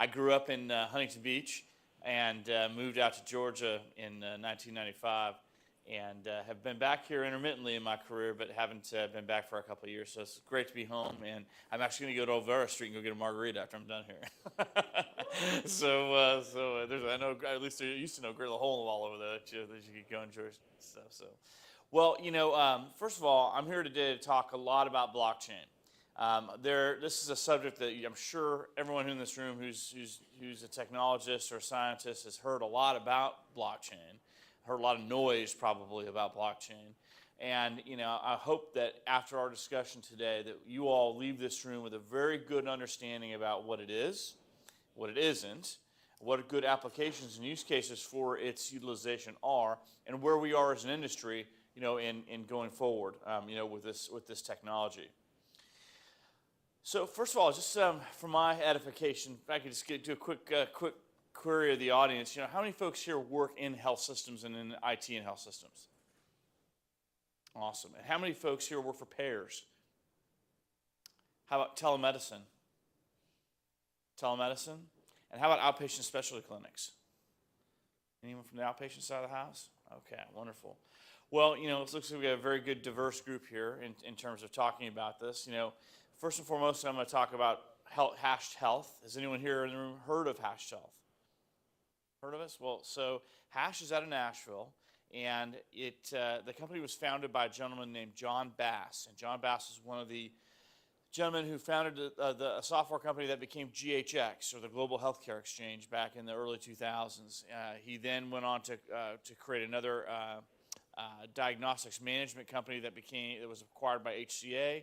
I grew up in Huntington Beach and moved out to Georgia in 1995, and have been back here intermittently in my career, but haven't been back for a couple of years. So it's great to be home, and I'm actually going to go to Olvera Street and go get a margarita after I'm done here. There's, I know, at least I used to know, grill a hole in the wall over there that you could go enjoy stuff. So, well, first of all, I'm here today to talk a lot about blockchain. This is a subject that I'm sure everyone in this room who's a technologist or a scientist has heard a lot about blockchain, heard a lot of noise probably about blockchain. And, I hope that after our discussion today that you all leave this room with a very good understanding about what it is, what it isn't, what good applications and use cases for its utilization are, and where we are as an industry, in going forward, with this technology. So first of all, just for my edification, if I could just do a quick query of the audience. How many folks here work in health systems and in IT and health systems? Awesome. And how many folks here work for payers? How about telemedicine? Telemedicine? And how about outpatient specialty clinics? Anyone from the outpatient side of the house? Okay, wonderful. Well, it looks like we have a very good diverse group here in terms of talking about this. First and foremost, I'm going to talk about hashed health. Has anyone here in the room heard of hashed health? Heard of us? Well, so Hash is out of Nashville, and the company was founded by a gentleman named John Bass. And John Bass is one of the gentlemen who founded a software company that became GHX, or the Global Healthcare Exchange, back in the early 2000s. He then went on to create another diagnostics management company that was acquired by HCA.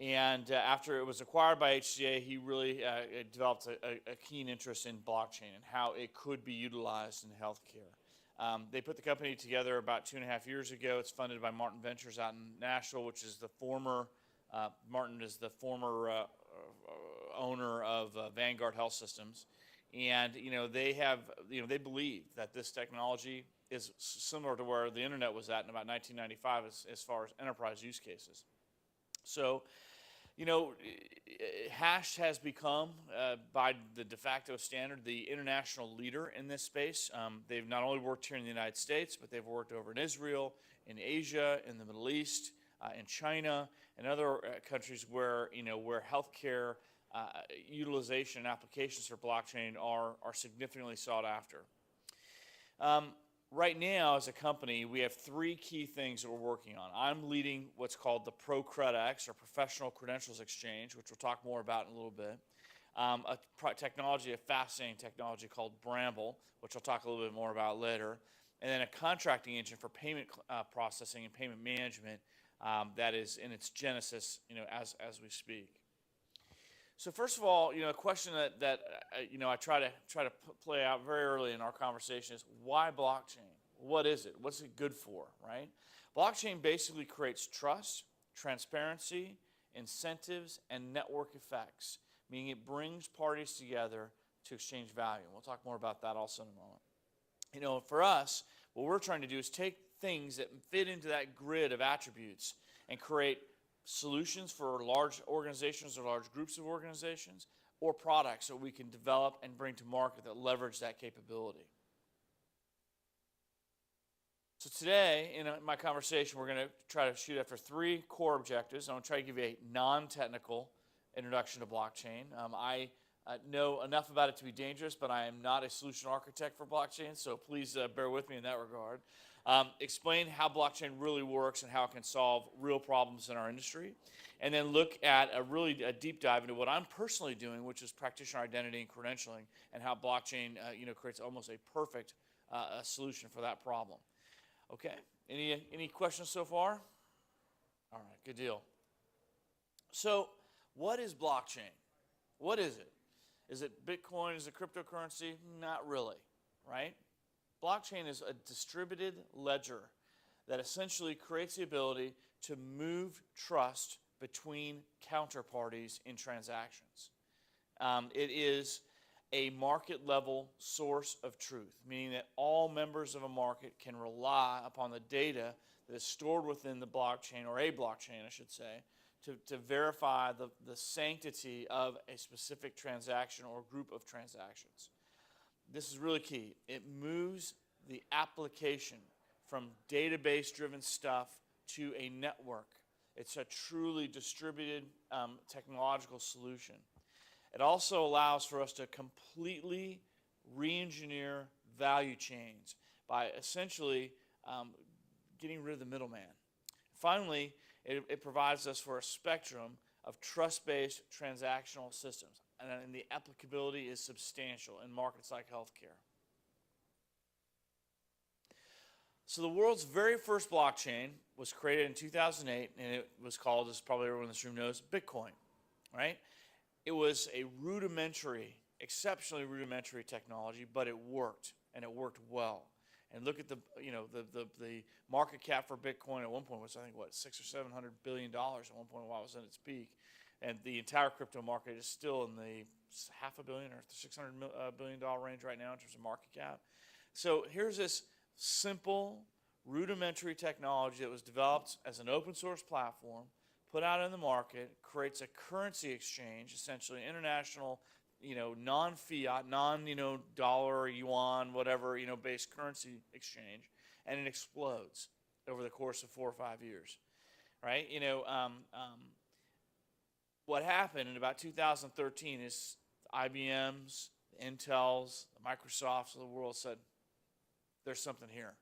And after it was acquired by HCA, he really developed a keen interest in blockchain and how it could be utilized in healthcare. They put the company together about 2.5 years ago. It's funded by Martin Ventures out in Nashville, which is the former, Martin is the former owner of Vanguard Health Systems. And, they believe that this technology is similar to where the internet was at in about 1995 as far as enterprise use cases. So, Hash has become, by the de facto standard, the international leader in this space. They've not only worked here in the United States, but they've worked over in Israel, in Asia, in the Middle East, in China, and other countries where, where healthcare utilization and applications for blockchain are significantly sought after. Right now, as a company, we have 3 key things that we're working on. I'm leading what's called the ProCredX, or Professional Credentials Exchange, which we'll talk more about in a little bit. A fascinating technology called Bramble, which I'll talk a little bit more about later. And then a contracting engine for payment processing and payment management that is in its genesis, as we speak. So first of all, a question that I try to play out very early in our conversation is, why blockchain? What is it? What's it good for, right? Blockchain basically creates trust, transparency, incentives, and network effects, meaning it brings parties together to exchange value. We'll talk more about that also in a moment. For us, what we're trying to do is take things that fit into that grid of attributes and create solutions for large organizations or large groups of organizations, or products that we can develop and bring to market that leverage that capability. So today, in my conversation, we're going to try to shoot after 3 core objectives. I'm going to try to give you a non-technical introduction to blockchain. I know enough about it to be dangerous, but I am not a solution architect for blockchain, so please bear with me in that regard. Explain how blockchain really works and how it can solve real problems in our industry, and then look at a deep dive into what I'm personally doing, which is practitioner identity and credentialing, and how blockchain creates almost a perfect solution for that problem. Okay, any questions so far? All right, good deal. So what is blockchain? What is it? Is it Bitcoin? Is it cryptocurrency? Not really, right? Blockchain is a distributed ledger that essentially creates the ability to move trust between counterparties in transactions. It is a market-level source of truth, meaning that all members of a market can rely upon the data that is stored within the blockchain, or a blockchain, I should say, to verify the sanctity of a specific transaction or group of transactions. This is really key. It moves the application from database-driven stuff to a network. It's a truly distributed technological solution. It also allows for us to completely re-engineer value chains by essentially getting rid of the middleman. Finally, it provides us for a spectrum of trust-based transactional systems, and the applicability is substantial in markets like healthcare. So the world's very first blockchain was created in 2008, and it was called, as probably everyone in this room knows, Bitcoin, right? It was a rudimentary, exceptionally rudimentary technology, but it worked, and it worked well. And look at the market cap for Bitcoin at one point was, I think, what, $600 or $700 billion at one point while it was in its peak. And the entire crypto market is still in the $500 billion or $600 billion range right now in terms of market cap. So here's this simple, rudimentary technology that was developed as an open source platform, put out in the market, creates a currency exchange, essentially international, non-fiat, dollar, yuan, whatever, based currency exchange, and it explodes over the course of 4 or 5 years, right? What happened in about 2013 is IBM's, Intel's, the Microsofts of the world said, there's something here.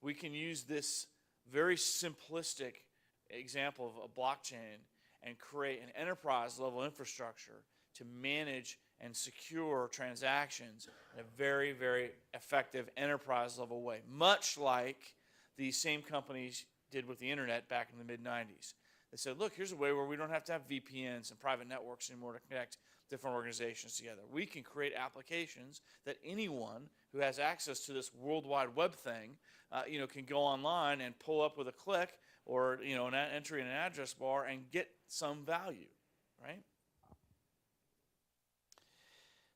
We can use this very simplistic example of a blockchain and create an enterprise level infrastructure to manage and secure transactions in a very, very effective enterprise level way, much like these same companies did with the internet back in the mid-90s. They said, look, here's a way where we don't have to have VPNs and private networks anymore to connect different organizations together. We can create applications that anyone who has access to this World Wide Web thing, can go online and pull up with a click or, an entry in an address bar and get some value, right?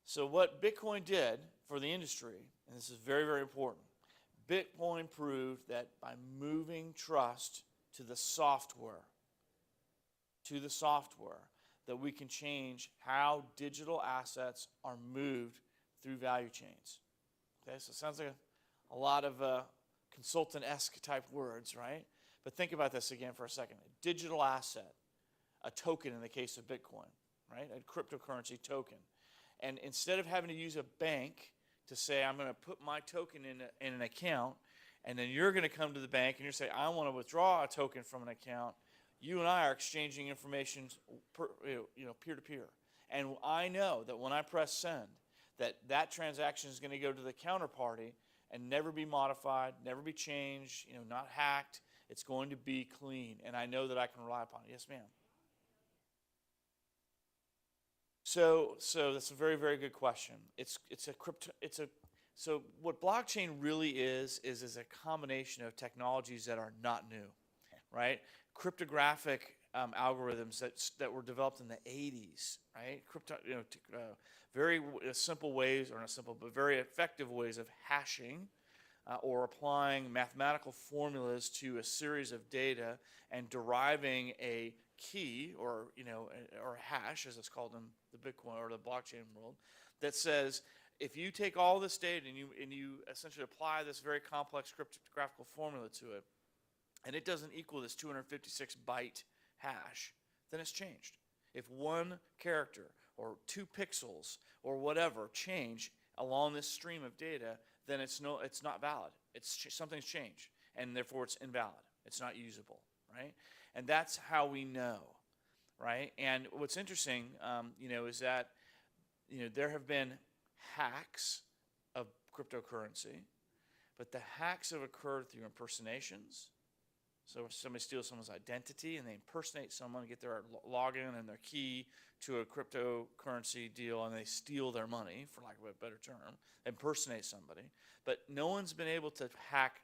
So what Bitcoin did for the industry, and this is very, very important, Bitcoin proved that by moving trust to the software, that we can change how digital assets are moved through value chains. Okay, so it sounds like a lot of consultant-esque type words, right? But think about this again for a second. A digital asset, a token in the case of Bitcoin, right? A cryptocurrency token. And instead of having to use a bank to say, I'm going to put my token in an account, and then you're going to come to the bank and you're saying, I want to withdraw a token from an account, you and I are exchanging information peer-to-peer. And I know that when I press send, that transaction is going to go to the counterparty and never be modified, never be changed, not hacked. It's going to be clean, and I know that I can rely upon it. Yes, ma'am. So that's a very, very good question. So what blockchain really is a combination of technologies that are not new, right? Cryptographic algorithms that were developed in the 80s, right? Very simple ways, or not simple, but very effective ways of hashing or applying mathematical formulas to a series of data and deriving a key or a hash, as it's called in the Bitcoin or the blockchain world, that says if you take all this data and you essentially apply this very complex cryptographical formula to it, and it doesn't equal this 256 byte hash, then it's changed. If one character or 2 pixels or whatever change along this stream of data, then it's not valid. Something's changed, and therefore it's invalid. It's not usable, right? And that's how we know, right? And what's interesting, is that there have been hacks of cryptocurrency, but the hacks have occurred through impersonations. So if somebody steals someone's identity and they impersonate someone, get their login and their key to a cryptocurrency deal, and they steal their money, for lack of a better term, impersonate somebody. But no one's been able to hack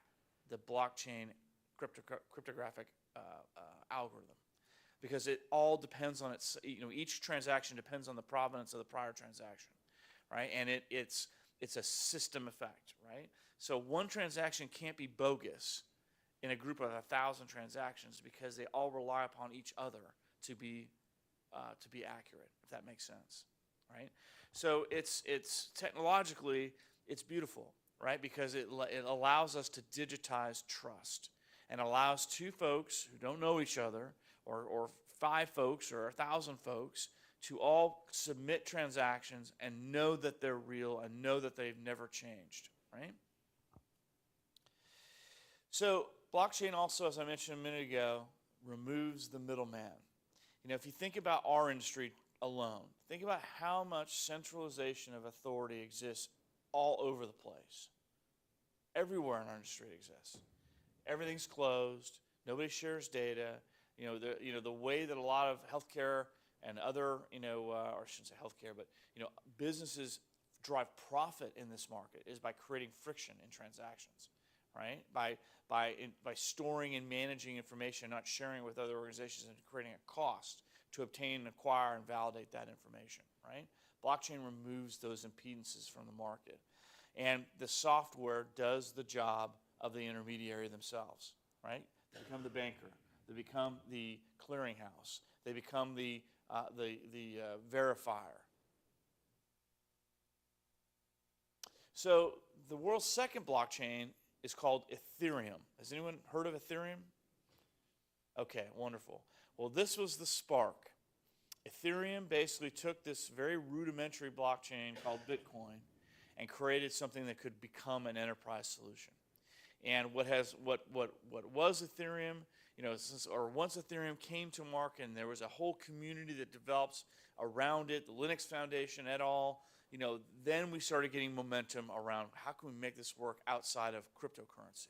the blockchain cryptographic algorithm, because it all depends on each transaction depends on the provenance of the prior transaction, right? And it's a system effect, right? So one transaction can't be bogus in a group of 1,000 transactions because they all rely upon each other to be accurate, if that makes sense, right? So it's technologically it's beautiful, right? Because it allows us to digitize trust and allows two folks who don't know each other, or 5 folks or 1,000 folks, to all submit transactions and know that they're real and know that they've never changed, right? So blockchain also, as I mentioned a minute ago, removes the middleman. You know, if you think about our industry alone, think about how much centralization of authority exists all over the place. Everywhere in our industry it exists. Everything's closed. Nobody shares data. The way that a lot of healthcare and other, or I shouldn't say healthcare, but businesses drive profit in this market is by creating friction in transactions, right? By storing and managing information, not sharing it with other organizations, and creating a cost to obtain, acquire, and validate that information, right? Blockchain removes those impedances from the market. And the software does the job of the intermediary themselves, right? They become the banker. They become the clearinghouse. They become the verifier. So the world's second blockchain is called Ethereum. Has anyone heard of Ethereum? Okay, wonderful. Well, this was the spark. Ethereum basically took this very rudimentary blockchain called Bitcoin and created something that could become an enterprise solution. And what was Ethereum, once Ethereum came to market and there was a whole community that develops around it, the Linux Foundation et al., then we started getting momentum around how can we make this work outside of cryptocurrency,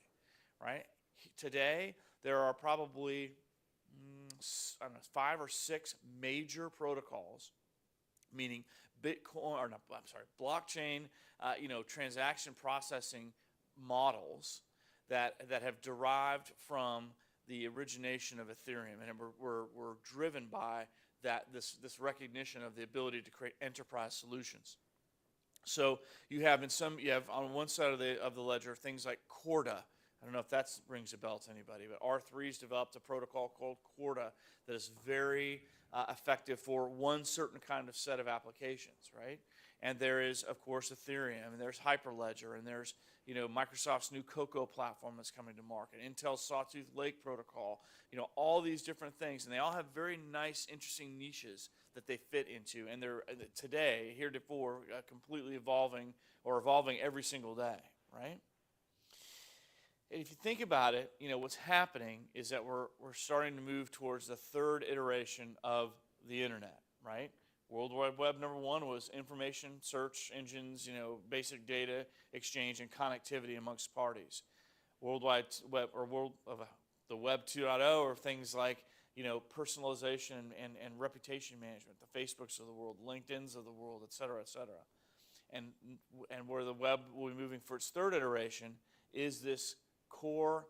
right? Today, there are probably 5 or 6 major protocols, meaning blockchain, transaction processing models that have derived from the origination of Ethereum, and we're driven by this recognition of the ability to create enterprise solutions. So you have on one side of the ledger things like Corda. I don't know if that rings a bell to anybody, but R3's developed a protocol called Corda that is very effective for one certain kind of set of applications, right? And there is, of course, Ethereum, and there's Hyperledger, and there's Microsoft's new Cocoa platform that's coming to market, Intel's Sawtooth Lake protocol, all these different things, and they all have very nice, interesting niches that they fit into, and they're today, heretofore, completely evolving every single day, right? And if you think about it, what's happening is that we're starting to move towards the third iteration of the internet, right? World Wide Web number 1 was information, search engines, basic data exchange and connectivity amongst parties. Worldwide Web, or the Web 2.0, or things like personalization and reputation management, the Facebooks of the world, LinkedIn's of the world, et cetera, et cetera. And where the web will be moving for its third iteration is this core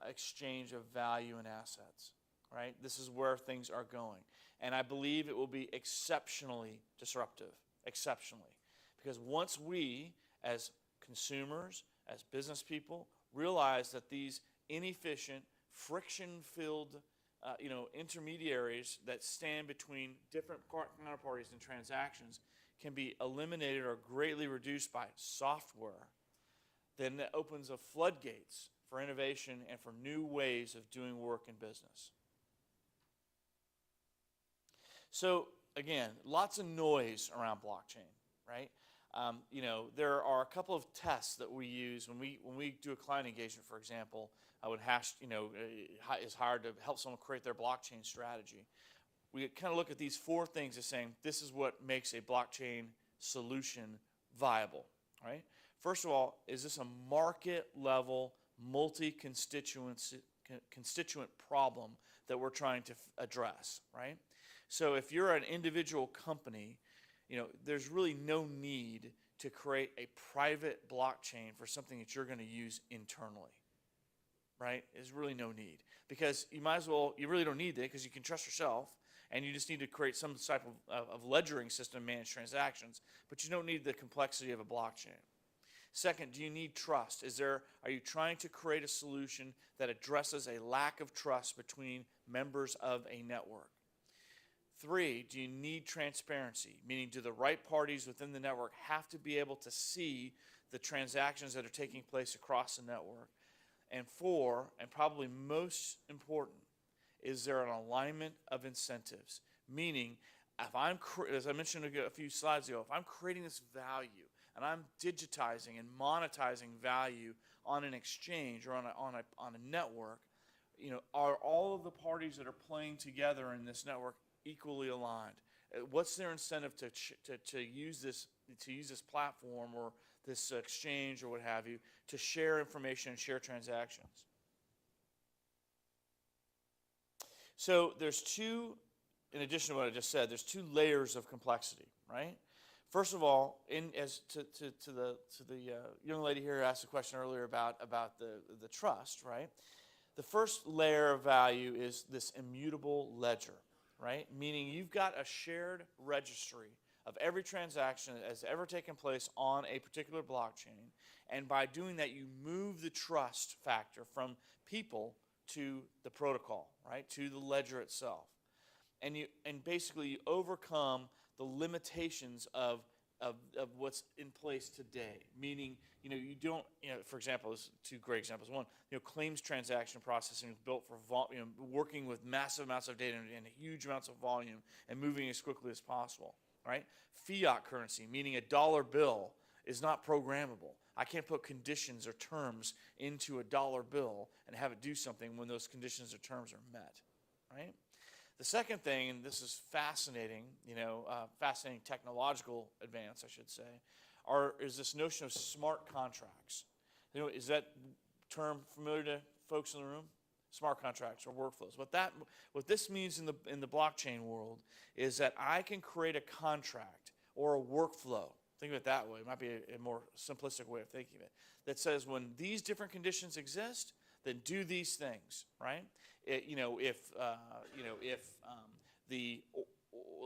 exchange of value and assets, right? This is where things are going. And I believe it will be exceptionally disruptive, exceptionally. Because once we, as consumers, as business people, realize that these inefficient, friction-filled intermediaries that stand between different counterparties and transactions can be eliminated or greatly reduced by software, then that opens up floodgates for innovation and for new ways of doing work in business. So again, lots of noise around blockchain, right? There are a couple of tests that we use when we do a client engagement, for example. When is hired to help someone create their blockchain strategy. We kind of look at these 4 things as saying this is what makes a blockchain solution viable, right? First of all, is this a market-level, multi-constituent problem that we're trying to address, right? So if you're an individual company, there's really no need to create a private blockchain for something that you're going to use internally, right? There's really no need, because you really don't need it because you can trust yourself, and you just need to create some type of ledgering system to manage transactions, but you don't need the complexity of a blockchain. Second, do you need trust? Are you trying to create a solution that addresses a lack of trust between members of a network? 3, do you need transparency? Meaning, do the right parties within the network have to be able to see the transactions that are taking place across the network? And 4, and probably most important, is there an alignment of incentives? Meaning, if I'm, as I mentioned a few slides ago, if I'm creating this value and I'm digitizing and monetizing value on an exchange or on a network, are all of the parties that are playing together in this network equally aligned? What's their incentive to use this platform or this exchange or what have you to share information and share transactions? So there's two, in addition to what I just said, there's 2 layers of complexity, right? First of all, to the young lady here who asked a question earlier about the trust, right? The first layer of value is this immutable ledger, right? Meaning you've got a shared registry of every transaction that has ever taken place on a particular blockchain. And by doing that, you move the trust factor from people to the protocol, right? To the ledger itself. And basically you overcome the limitations of what's in place today. Meaning, you don't, for example, there's 2 great examples. One, claims transaction processing is built for working with massive amounts of data and huge amounts of volume and moving as quickly as possible, right? Fiat currency, meaning a dollar bill, is not programmable. I can't put conditions or terms into a dollar bill and have it do something when those conditions or terms are met, right? The second thing, and this is fascinating, fascinating technological advance, I should say, is this notion of smart contracts. Is that term familiar to folks in the room? Smart contracts or workflows. What this means in the blockchain world is that I can create a contract or a workflow. Think of it that way. It might be a more simplistic way of thinking of it. That says when these different conditions exist, then do these things, right?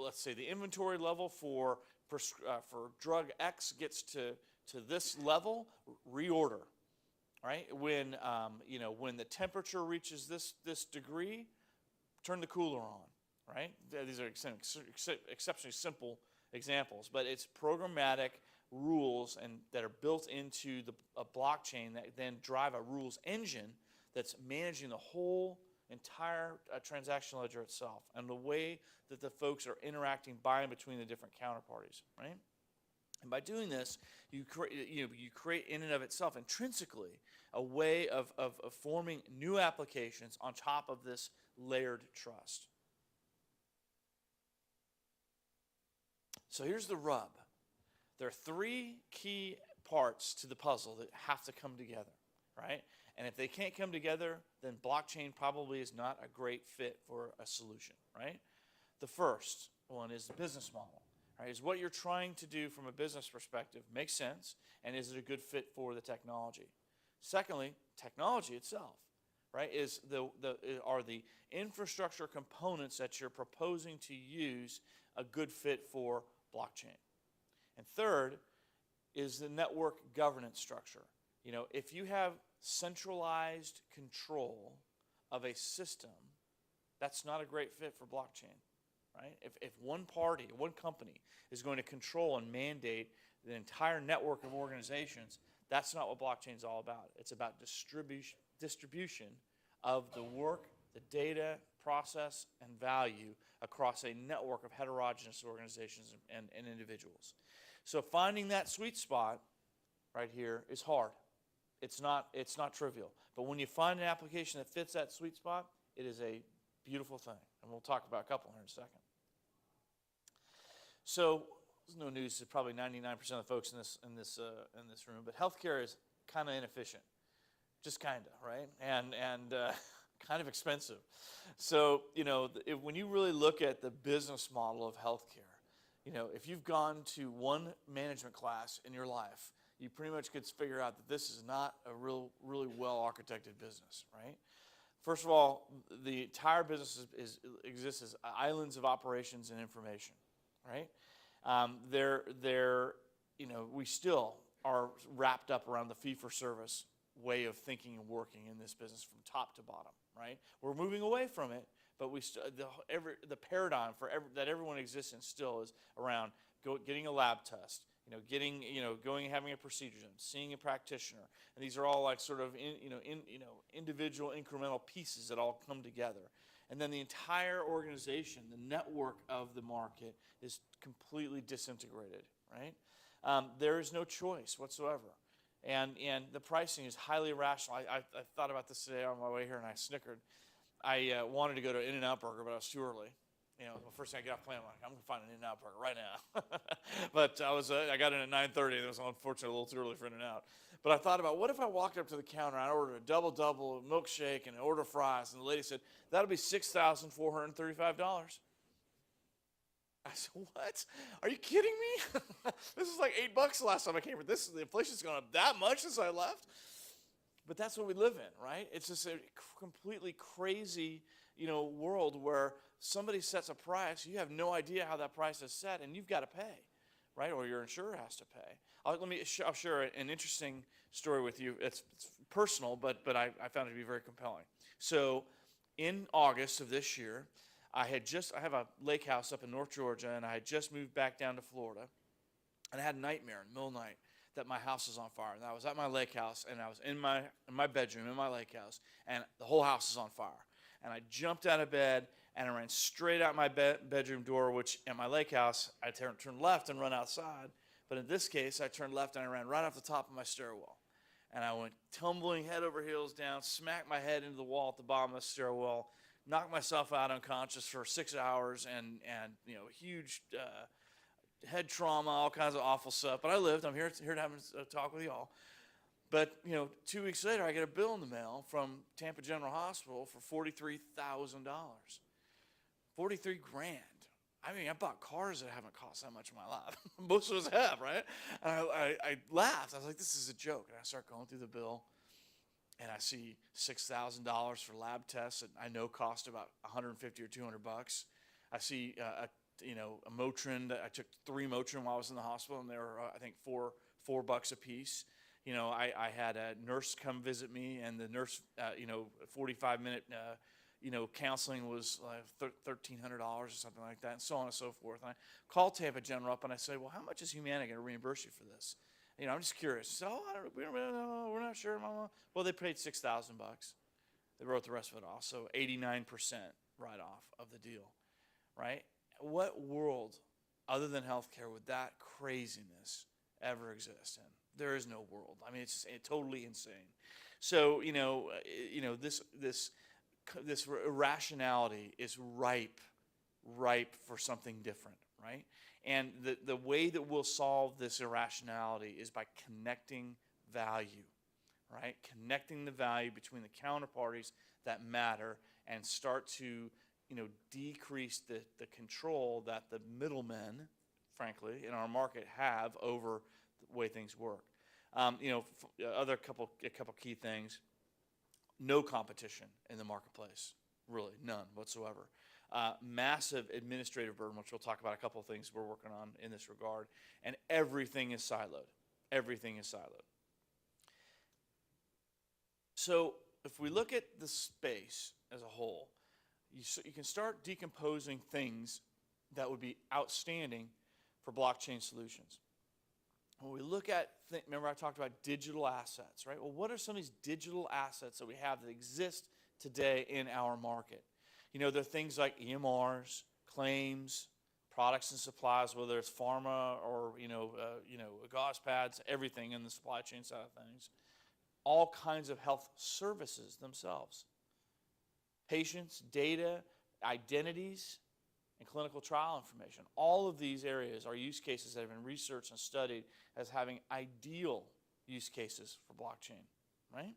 Let's say the inventory level for drug X gets to this level, reorder, right? When the temperature reaches this degree, turn the cooler on, right? These are exceptionally simple examples, but it's programmatic rules that are built into a blockchain that then drive a rules engine that's managing the whole entire transaction ledger itself and the way that the folks are interacting by and between the different counterparties, right? And by doing this, you create in and of itself intrinsically a way of forming new applications on top of this layered trust. So here's the rub. There are 3 key parts to the puzzle that have to come together, right? And if they can't come together, then blockchain probably is not a great fit for a solution, right? The first one is the business model, right? Is what you're trying to do from a business perspective make sense, and is it a good fit for the technology? Secondly, technology itself, right? Are the infrastructure components that you're proposing to use a good fit for blockchain? And third is the network governance structure. If you have centralized control of a system, that's not a great fit for blockchain, right? If one party, one company is going to control and mandate the entire network of organizations, that's not what blockchain is all about. It's about distribution of the work, the data, process, and value across a network of heterogeneous organizations and individuals. So finding that sweet spot right here is hard. It's not trivial. But when you find an application that fits that sweet spot, it is a beautiful thing. And we'll talk about a couple here in a second. So there's no news to probably 99% of the folks in this room, but healthcare is kind of inefficient. Just kind of, right? And kind of expensive. So, when you really look at the business model of healthcare, if you've gone to one management class in your life, you pretty much could figure out that this is not a really well-architected business, right? First of all, the entire business exists as islands of operations and information, right? We still are wrapped up around the fee-for-service way of thinking and working in this business from top to bottom, right? We're moving away from it, but the paradigm that everyone exists in still is around getting a lab test, going and having a procedure done, seeing a practitioner, and these are all like sort of individual incremental pieces that all come together, and then the entire organization, the network of the market, is completely disintegrated. Right? There is no choice whatsoever, and the pricing is highly irrational. I thought about this today on my way here, and I snickered. I wanted to go to In-N-Out Burger, but I was too early. The first thing I get off the plane, I'm going to find an In-N-Out Burger right now. But I got in at 9:30, and it was unfortunately a little too early for In-N-Out. But I thought about, what if I walked up to the counter and I ordered a double, milkshake, and an order of fries, and the lady said, that'll be $6,435. I said, what? Are you kidding me? This is like $8 the last time I came here. The inflation's gone up that much since I left. But that's what we live in, right? It's just a completely crazy, world where somebody sets a price. You have no idea how that price is set, and you've got to pay, right? Or your insurer has to pay. I'll share an interesting story with you. It's personal, but I found it to be very compelling. So in August of this year, I have a lake house up in North Georgia, and I had just moved back down to Florida, and I had a nightmare in the middle of the night that my house was on fire. And I was at my lake house, and I was in my bedroom in my lake house, and the whole house is on fire. And I jumped out of bed, and I ran straight out my bedroom door, which at my lake house, I turned left and run outside. But in this case, I turned left, and I ran right off the top of my stairwell. And I went tumbling head over heels down, smacked my head into the wall at the bottom of the stairwell, knocked myself out unconscious for 6 hours, and huge head trauma, all kinds of awful stuff. But I lived. I'm here to have a talk with y'all. But 2 weeks later, I get a bill in the mail from Tampa General Hospital for $43,000. 43 grand. I mean, I bought cars that haven't cost that much in my life. Most of us have, right? And I laughed. I was like, this is a joke. And I start going through the bill, and I see $6,000 for lab tests that I know cost about $150 or $200. I see a Motrin. I took 3 Motrin while I was in the hospital, and they were I think $4 a piece. I had a nurse come visit me, and the nurse, 45-minute, counseling was like $1,300 or something like that, and so on and so forth. And I called Tampa General up, and I said, well, how much is Humana going to reimburse you for this? I'm just curious. So, we don't really know. We're not sure. Well, they paid $6,000. They wrote the rest of it off, so 89% write-off of the deal, right? What world other than healthcare would that craziness ever exist in? There is no world. I mean, it's totally insane. So, this irrationality is ripe for something different, right? And the way that we'll solve this irrationality is by connecting value, right? Connecting the value between the counterparties that matter and start to, decrease the control that the middlemen, frankly, in our market have over the way things work. A couple key things. No competition in the marketplace, really, none whatsoever. Massive administrative burden, which we'll talk about a couple of things we're working on in this regard, and everything is siloed. Everything is siloed. So if we look at the space as a whole, you can start decomposing things that would be outstanding for blockchain solutions. When we look at, remember I talked about digital assets, right? Well, what are some of these digital assets that we have that exist today in our market? There are things like EMRs, claims, products and supplies, whether it's pharma or, gauze pads, everything in the supply chain side of things. All kinds of health services themselves. Patients, data, identities, and clinical trial information. All of these areas are use cases that have been researched and studied as having ideal use cases for blockchain, right?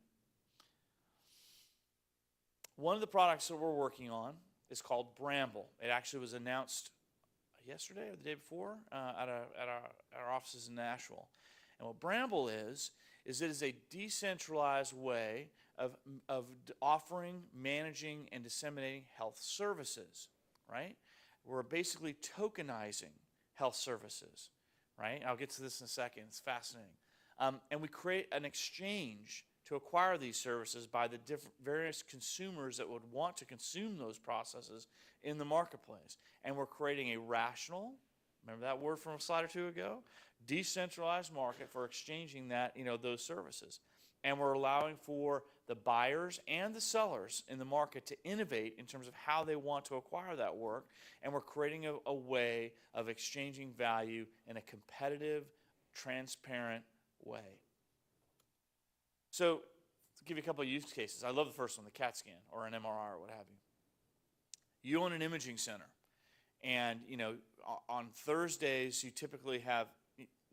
One of the products that we're working on is called Bramble. It actually was announced yesterday or the day before at our offices in Nashville. And what Bramble is it is a decentralized way of offering, managing, and disseminating health services, right? We're basically tokenizing health services, right? I'll get to this in a second. It's fascinating. And we create an exchange to acquire these services by the various consumers that would want to consume those processes in the marketplace. And we're creating a rational, remember that word from a slide or two ago, decentralized market for exchanging that, those services. And we're allowing for the buyers and the sellers in the market to innovate in terms of how they want to acquire that work. And we're creating a way of exchanging value in a competitive, transparent way. So, to give you a couple of use cases, I love the first one, the CAT scan or an MRI or what have you. You own an imaging center, and on Thursdays you typically have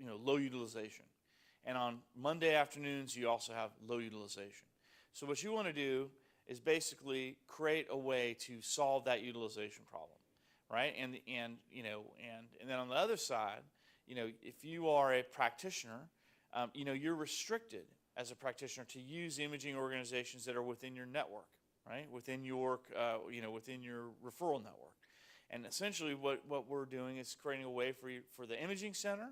low utilization, and on Monday afternoons you also have low utilization. So what you want to do is basically create a way to solve that utilization problem, right? And then on the other side, if you are a practitioner, you're restricted as a practitioner to use imaging organizations that are within your network, right? Within your referral network. And essentially what we're doing is creating a way for the imaging center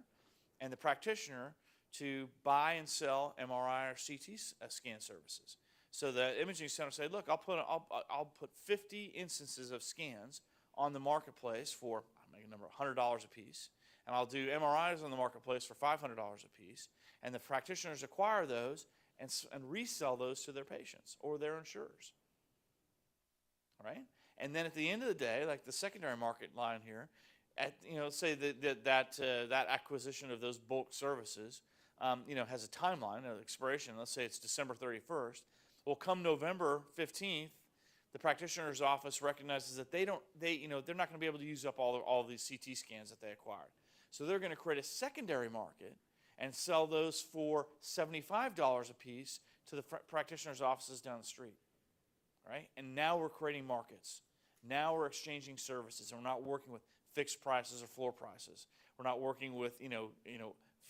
and the practitioner to buy and sell MRI or CT scan services. So the imaging center say, look, I'll put 50 instances of scans on the marketplace for, I'll make a number, $100 a piece. And I'll do MRIs on the marketplace for $500 a piece. And the practitioners acquire those and resell those to their patients or their insurers. All right? And then at the end of the day, like the secondary market line here, say that acquisition of those bulk services, has a timeline, an expiration. Let's say it's December 31st. Well, come November 15th, the practitioner's office recognizes that they're not going to be able to use up all of these CT scans that they acquired. So they're going to create a secondary market and sell those for $75 a piece to the practitioner's offices down the street, right? And now we're creating markets. Now we're exchanging services, and we're not working with fixed prices or floor prices. We're not working with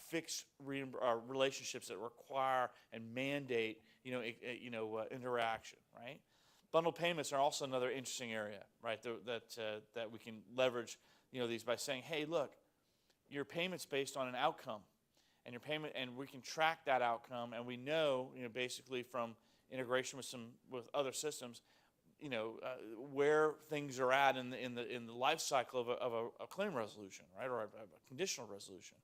fixed relationships that require and mandate interaction, right? Bundle payments are also another interesting area, right? That we can leverage these by saying, hey, look, your payment's based on an outcome, and we can track that outcome, and we know basically from integration with other systems, where things are at in the life cycle of a claim resolution, right, or a conditional resolution,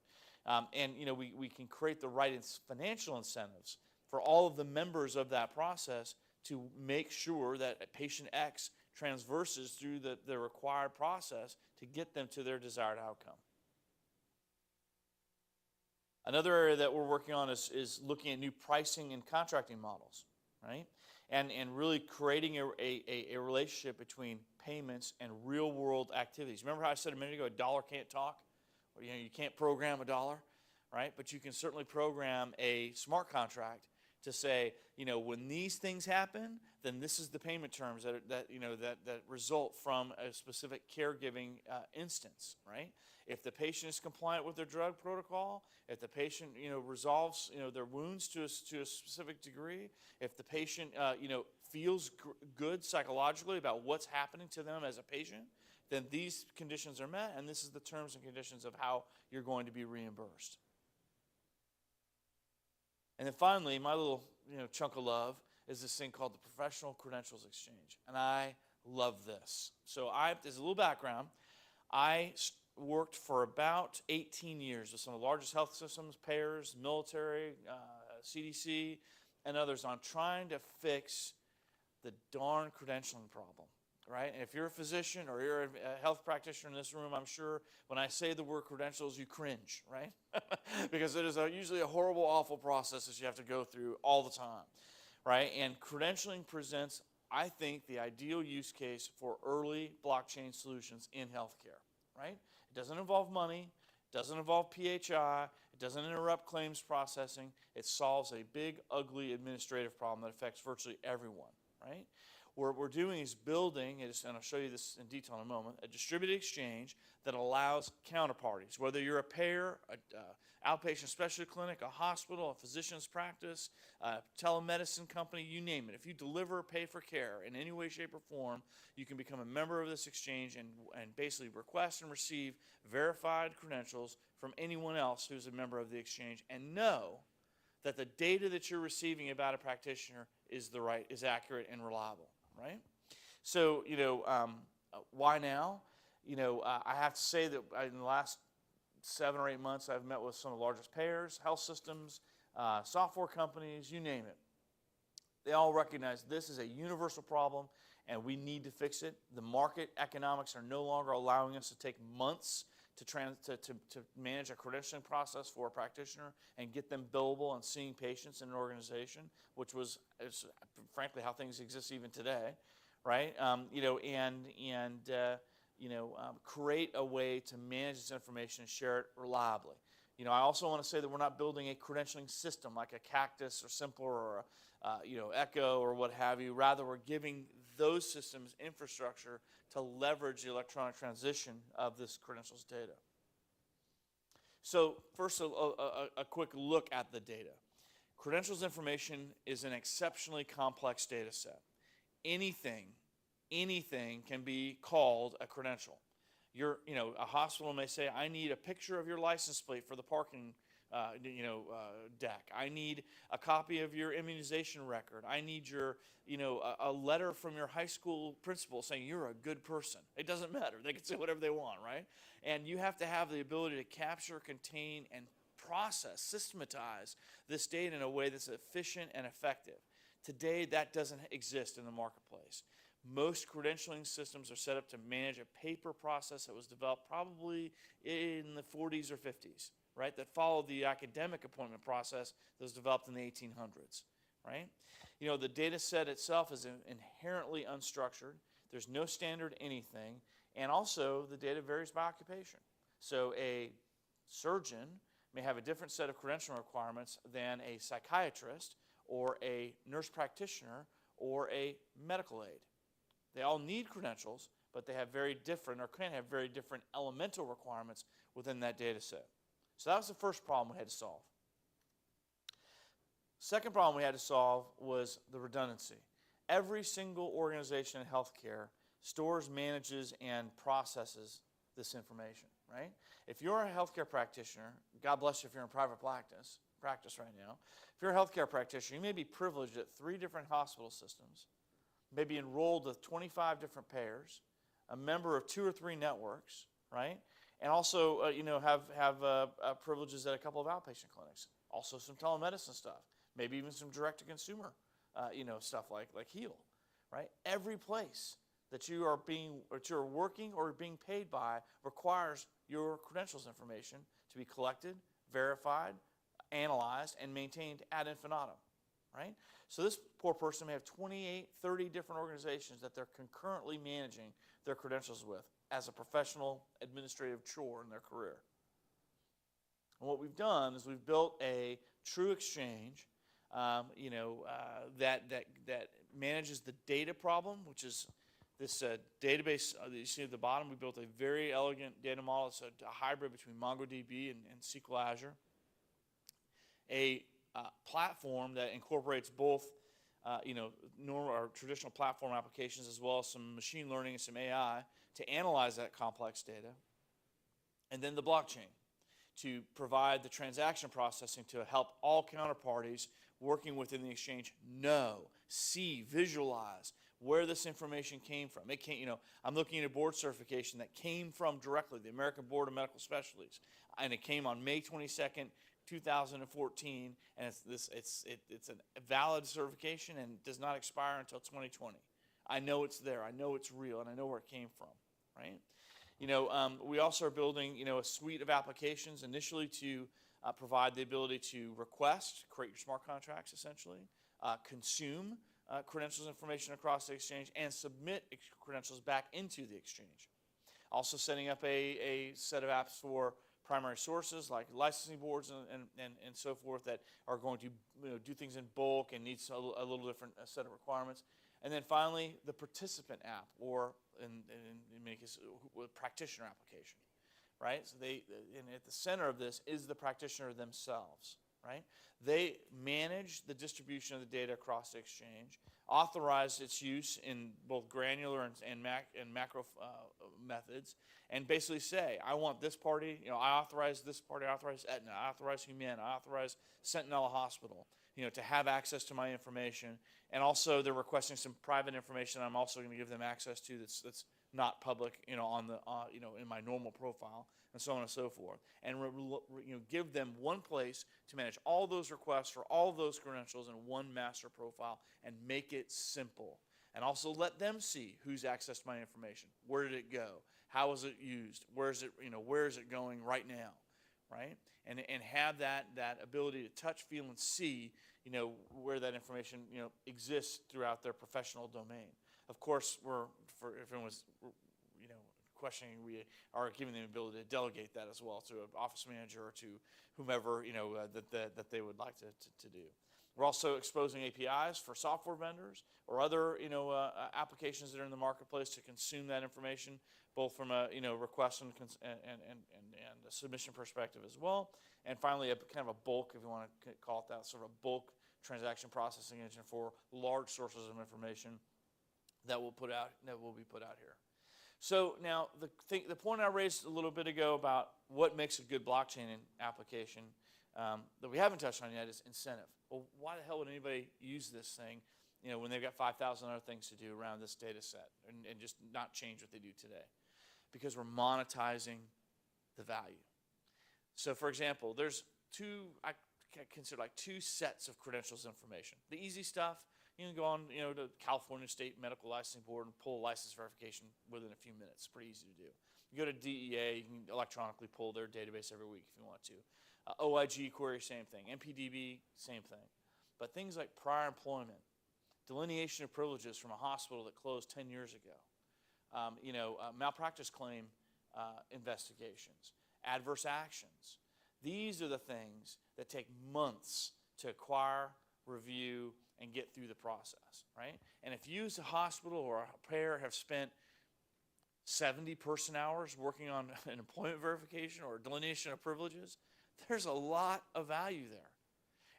and we can create the right financial incentives for all of the members of that process to make sure that patient X transverses through the required process to get them to their desired outcome. Another area that we're working on is looking at new pricing and contracting models, right? And really creating a relationship between payments and real-world activities. Remember how I said a minute ago, a dollar can't talk? Or, you can't program a dollar, right? But you can certainly program a smart contract to say, when these things happen, then this is the payment terms that result from a specific caregiving instance, right? If the patient is compliant with their drug protocol, if the patient resolves their wounds to a specific degree, if the patient feels good psychologically about what's happening to them as a patient, then these conditions are met, and this is the terms and conditions of how you're going to be reimbursed. And then finally, my little chunk of love is this thing called the Professional Credentials Exchange. And I love this. So as a little background, I worked for about 18 years with some of the largest health systems, payers, military, CDC, and others on trying to fix the darn credentialing problem. Right? And if you're a physician or you're a health practitioner in this room, I'm sure when I say the word credentials, you cringe, right? Because it is usually a horrible, awful process that you have to go through all the time, right? And credentialing presents, I think, the ideal use case for early blockchain solutions in healthcare, right? It doesn't involve money, it doesn't involve PHI, it doesn't interrupt claims processing. It solves a big, ugly administrative problem that affects virtually everyone, right? What we're doing is building, and I'll show you this in detail in a moment, a distributed exchange that allows counterparties, whether you're a payer, an outpatient specialty clinic, a hospital, a physician's practice, a telemedicine company, you name it. If you deliver or pay for care in any way, shape, or form, you can become a member of this exchange and basically request and receive verified credentials from anyone else who's a member of the exchange and know that the data that you're receiving about a practitioner is accurate and reliable, right? So, why now? I have to say that in the last 7 or 8 months, I've met with some of the largest payers, health systems, software companies, you name it. They all recognize this is a universal problem, and we need to fix it. The market economics are no longer allowing us to take months to manage a credentialing process for a practitioner and get them billable and seeing patients in an organization, which is frankly how things exist even today, right? Create a way to manage this information and share it reliably. I also want to say that we're not building a credentialing system like a Cactus or Simpler or Echo or what have you. Rather, we're giving those systems infrastructure to leverage the electronic transition of this credentials data. So first, a quick look at the data. Credentials information is an exceptionally complex data set. Anything can be called a credential. A hospital may say, I need a picture of your license plate for the parking deck. I need a copy of your immunization record. I need a letter from your high school principal saying you're a good person. It doesn't matter. They can say whatever they want, right? And you have to have the ability to capture, contain, and process, systematize this data in a way that's efficient and effective. Today, that doesn't exist in the marketplace. Most credentialing systems are set up to manage a paper process that was developed probably in the 40s or 50s, right? That followed the academic appointment process that was developed in the 1800s, right? The data set itself is inherently unstructured. There's no standard anything. And also, the data varies by occupation. So a surgeon may have a different set of credentialing requirements than a psychiatrist or a nurse practitioner or a medical aid. They all need credentials, but they have very different or can have very different elemental requirements within that data set. So that was the first problem we had to solve. Second problem we had to solve was the redundancy. Every single organization in healthcare stores, manages, and processes this information, right? If you're a healthcare practitioner, God bless you if you're in private practice right now. If you're a healthcare practitioner, you may be privileged at 3 different hospital systems, maybe enrolled with 25 different payers, a member of 2 or 3 networks, right? And also, have privileges at a couple of outpatient clinics. Also, some telemedicine stuff. Maybe even some direct-to-consumer, stuff like Heal, right? Every place that you are working or being paid by requires your credentials information to be collected, verified, analyzed, and maintained ad infinitum, right? So this poor person may have 28, 30 different organizations that they're concurrently managing their credentials with as a professional administrative chore in their career. And what we've done is we've built a true exchange that manages the data problem, which is this database that you see at the bottom. We built a very elegant data model. It's a hybrid between MongoDB and SQL Azure. A platform that incorporates both, normal or traditional platform applications as well as some machine learning and some AI to analyze that complex data. And then the blockchain to provide the transaction processing to help all counterparties working within the exchange know, see, visualize where this information came from. It came, I'm looking at a board certification that came from directly the American Board of Medical Specialties, and it came on May 22nd, 2014, and it's a valid certification and does not expire until 2020. I know it's there, I know it's real, and I know where it came from, right? We also are building, a suite of applications initially to provide the ability to request, create your smart contracts essentially, consume credentials information across the exchange, and submit credentials back into the exchange. Also setting up a set of apps for primary sources like licensing boards and so forth that are going to do things in bulk and needs a little different set of requirements. And then finally, the participant app, or in many cases, practitioner application, right? So and at the center of this is the practitioner themselves, right? They manage the distribution of the data across the exchange. authorize its use in both granular and macro methods, and basically say, I want this party, I authorize this party, I authorize Aetna, I authorize Humana, I authorize Sentinella Hospital, to have access to my information. And also they're requesting some private information I'm also going to give them access to that's not public, on the, in my normal profile, and so on and so forth. And give them one place to manage all those requests for all those credentials in one master profile, and make it simple. And also let them see who's accessed my information. Where did it go? How is it used? Where is it going right now, right? And have that ability to touch, feel, and see, where that information, exists throughout their professional domain. Of course, if anyone was, questioning, we are giving them the ability to delegate that as well to an office manager or to whomever, that they would like to do. We're also exposing APIs for software vendors or other, applications that are in the marketplace to consume that information, both from a, request and a submission perspective as well. And finally, a kind of a bulk, if you want to call it that, sort of a bulk transaction processing engine for large sources of information that will be put out here. So now the point I raised a little bit ago about what makes a good blockchain application that we haven't touched on yet is incentive. Well, why the hell would anybody use this thing, when they've got 5,000 other things to do around this data set and just not change what they do today? Because we're monetizing the value. So for example, there's I consider like two sets of credentials information. The easy stuff, you can go on, to California State Medical Licensing Board and pull license verification within a few minutes. Pretty easy to do. You go to DEA, you can electronically pull their database every week if you want to. OIG query, same thing. MPDB, same thing. But things like prior employment, delineation of privileges from a hospital that closed 10 years ago, malpractice claim investigations, adverse actions. These are the things that take months to acquire, review, and get through the process, right? And if you as a hospital or a payer have spent 70 person hours working on an employment verification or delineation of privileges, there's a lot of value there.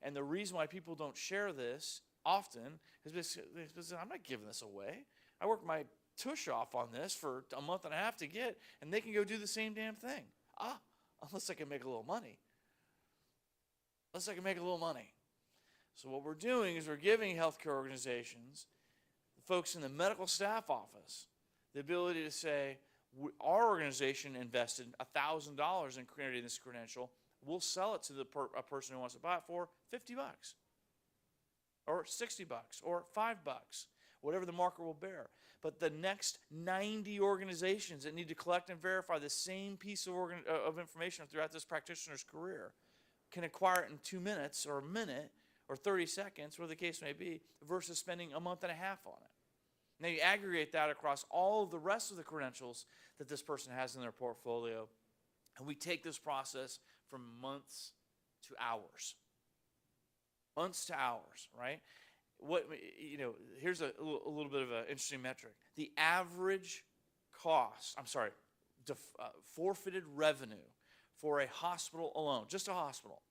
And the reason why people don't share this often is because I'm not giving this away. I worked my tush off on this for a month and a half to get, and they can go do the same damn thing. Unless I can make a little money. So what we're doing is we're giving healthcare organizations, the folks in the medical staff office, the ability to say, our organization invested $1,000 in creating this credential. We'll sell it to a person who wants to buy it for $50 or $60 or $5, whatever the market will bear. But the next 90 organizations that need to collect and verify the same piece of information throughout this practitioner's career can acquire it in 2 minutes or a minute or 30 seconds, whatever the case may be, versus spending a month and a half on it. Now you aggregate that across all of the rest of the credentials that this person has in their portfolio, and we take this process from months to hours. Months to hours, right? Here's a little bit of an interesting metric. The average cost, forfeited revenue for a hospital alone, just a hospital,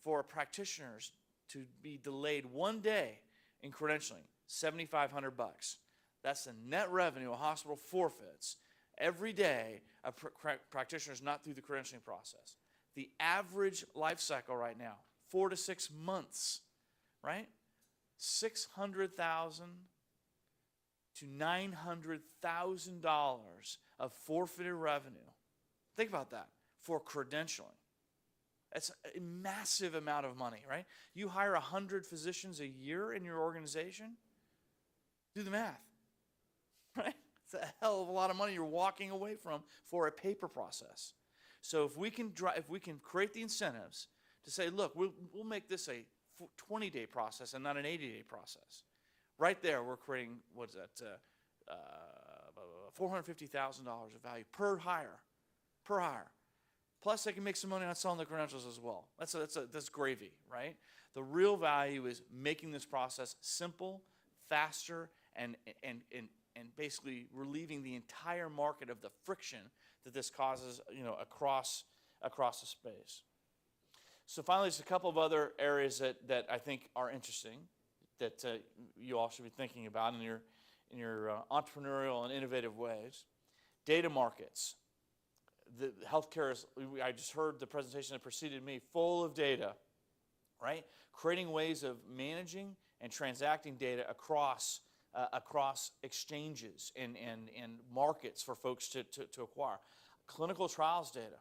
for practitioners to be delayed 1 day in credentialing, $7,500. That's the net revenue a hospital forfeits every day a practitioner is not through the credentialing process. The average life cycle right now, 4 to 6 months, right? $600,000 to $900,000 of forfeited revenue. Think about that for credentialing. That's a massive amount of money, right? You hire 100 physicians a year in your organization. Do the math, right? It's a hell of a lot of money you're walking away from for a paper process. So if we can create the incentives to say, look, we'll make this a 20-day process and not an 80-day process. Right there, we're creating, $450,000 of value per hire. Plus, they can make some money on selling the credentials as well. That's gravy, right? The real value is making this process simple, faster, and basically relieving the entire market of the friction that this causes, across the space. So finally, there's a couple of other areas that I think are interesting that you all should be thinking about in your entrepreneurial and innovative ways. Data markets. The healthcare is, I just heard the presentation that preceded me, full of data, right? Creating ways of managing and transacting data across exchanges and markets for folks to acquire. Clinical trials data,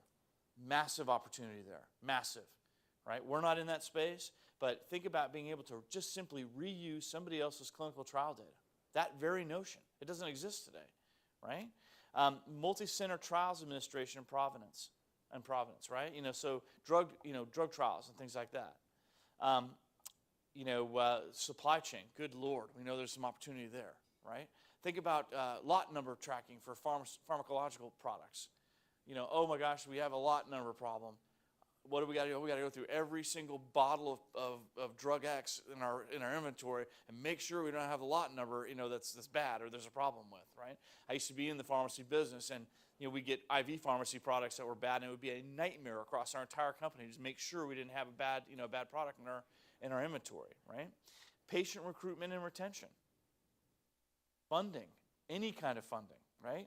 massive opportunity there, massive, right? We're not in that space, but think about being able to just simply reuse somebody else's clinical trial data. That very notion, it doesn't exist today, right? Multi-center trials administration and provenance, right? So drug trials and things like that. Supply chain, good Lord, we know there's some opportunity there, right? Think about lot number tracking for pharmacological products. Oh my gosh, we have a lot number problem. What do we got to do? We got to go through every single bottle of drug X in our inventory and make sure we don't have a lot number, that's bad or there's a problem with, right? I used to be in the pharmacy business, and we get IV pharmacy products that were bad, and it would be a nightmare across our entire company to make sure we didn't have a bad product in our inventory, right? Patient recruitment and retention, funding, any kind of funding, right?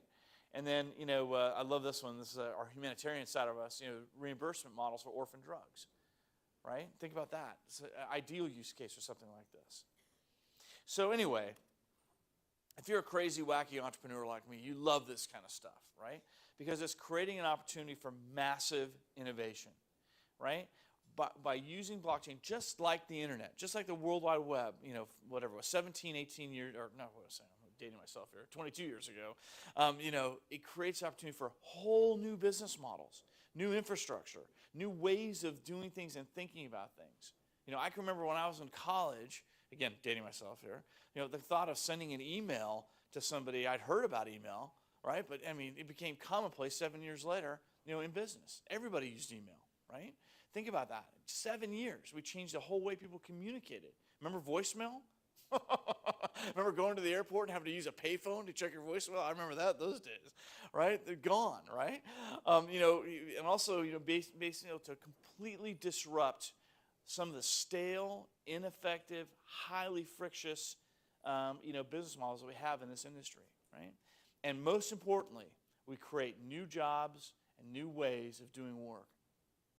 And then, I love this one. This is our humanitarian side of us, reimbursement models for orphan drugs, right? Think about that. It's an ideal use case for something like this. So anyway, if you're a crazy, wacky entrepreneur like me, you love this kind of stuff, right? Because it's creating an opportunity for massive innovation, right? By using blockchain, just like the internet, just like the World Wide Web, whatever it was, 17, 18 years, or no, what was I saying? Dating myself here, 22 years ago, it creates opportunity for whole new business models, new infrastructure, new ways of doing things and thinking about things. I can remember when I was in college, again, dating myself here, the thought of sending an email to somebody. I'd heard about email, right? But, it became commonplace 7 years later, in business. Everybody used email, right? Think about that. 7 years, we changed the whole way people communicated. Remember voicemail? Remember going to the airport and having to use a payphone to check your voicemail? I remember those days, right? They're gone, right? And also, basically to completely disrupt some of the stale, ineffective, highly frictious, business models that we have in this industry, right? And most importantly, we create new jobs and new ways of doing work.